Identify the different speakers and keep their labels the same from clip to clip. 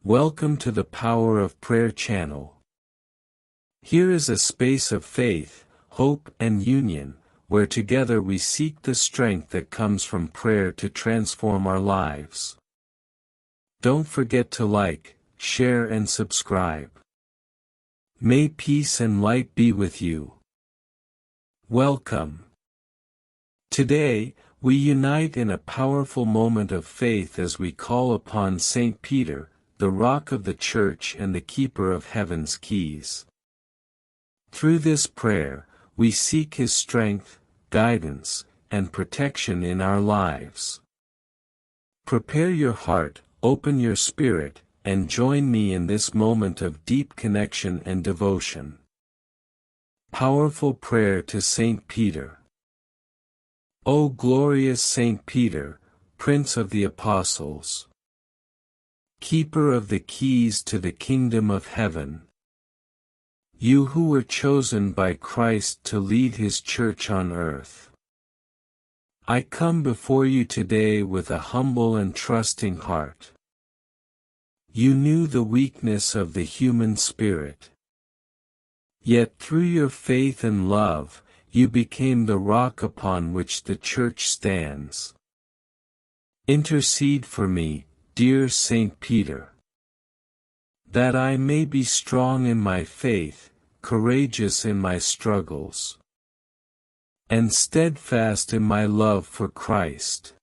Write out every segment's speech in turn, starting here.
Speaker 1: Welcome to the Power of Prayer channel. Here is a space of faith, hope and union, where together we seek the strength that comes from prayer to transform our lives. Don't forget to like, share and subscribe. May peace and light be with you. Welcome. Today, we unite in a powerful moment of faith as we call upon Saint Peter, the rock of the Church and the keeper of heaven's keys. Through this prayer, we seek his strength, guidance, and protection in our lives. Prepare your heart, open your spirit, and join me in this moment of deep connection and devotion. Powerful prayer to Saint Peter. O glorious Saint Peter, Prince of the Apostles, Keeper of the keys to the kingdom of heaven, you who were chosen by Christ to lead his church on earth, I come before you today with a humble and trusting heart. You knew the weakness of the human spirit. Yet through your faith and love, you became the rock upon which the Church stands. Intercede for me, dear Saint Peter, that I may be strong in my faith, courageous in my struggles, and steadfast in my love for Christ.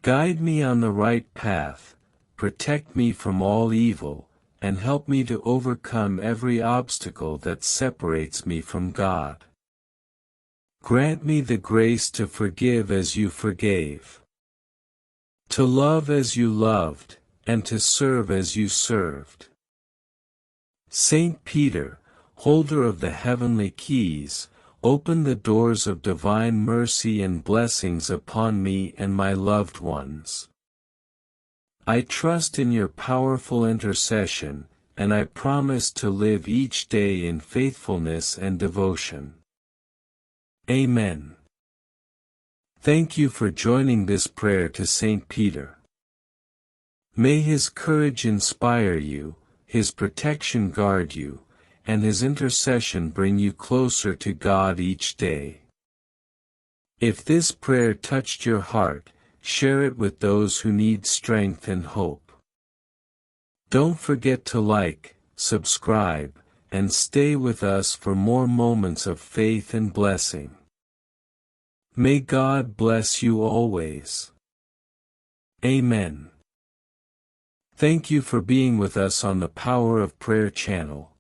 Speaker 1: Guide me on the right path, protect me from all evil, and help me to overcome every obstacle that separates me from God. Grant me the grace to forgive as you forgave, to love as you loved, and to serve as you served. Saint Peter, holder of the heavenly keys, open the doors of divine mercy and blessings upon me and my loved ones. I trust in your powerful intercession, and I promise to live each day in faithfulness and devotion. Amen. Thank you for joining this prayer to Saint Peter. May his courage inspire you, his protection guard you, and his intercession bring you closer to God each day. If this prayer touched your heart, share it with those who need strength and hope. Don't forget to like, subscribe, and stay with us for more moments of faith and blessing. May God bless you always. Amen. Thank you for being with us on the Power of Prayer channel.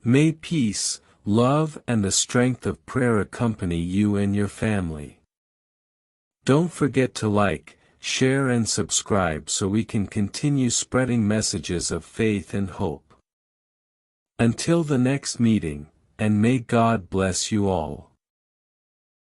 Speaker 1: May peace, love and the strength of prayer accompany you and your family. Don't forget to like, share and subscribe so we can continue spreading messages of faith and hope. Until the next meeting, and may God bless you all.